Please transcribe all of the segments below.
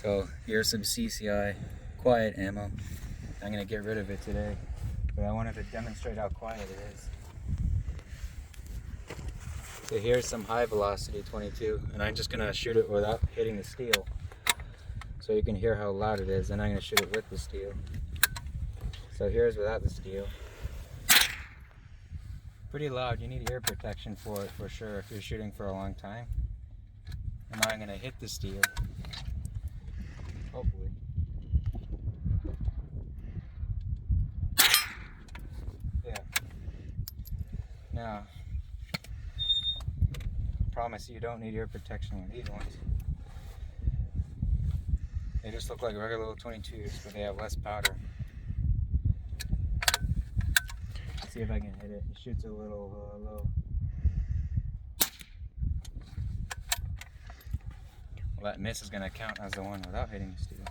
So here's some CCI Quiet ammo. I'm gonna get rid of it today, but I wanted to demonstrate how quiet it is. So here's some high velocity 22, and I'm just gonna shoot it without hitting the steel, so you can hear how loud it is. And I'm gonna shoot it with the steel. So here's without the steel. Pretty loud. You need ear protection for it for sure if you're shooting for a long time. And now I'm gonna hit the steel. Hopefully. Yeah. Now, I promise you don't need ear protection with these ones. They just look like regular little 22s, but they have less powder. Let's see if I can hit it. It shoots a little low. Well, that miss is going to count as the one without hitting the steel.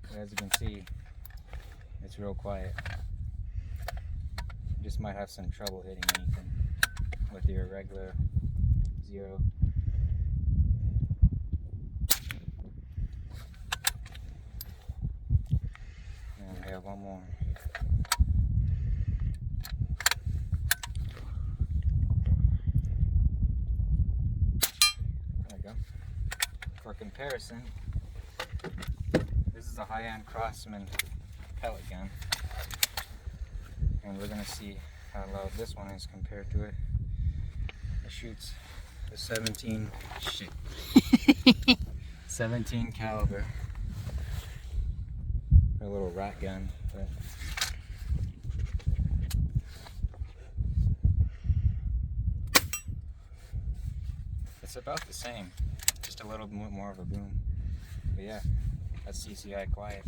But as you can see, it's real quiet. You just might have some trouble hitting anything with your regular 0. And we have one more. There we go. For comparison, this is a high-end Craftsman pellet gun, and we're gonna see how loud this one is compared to it. It shoots the 17 caliber. A little rat gun, but it's about the same, just a little bit more of a boom. But yeah, that's CCI Quiet.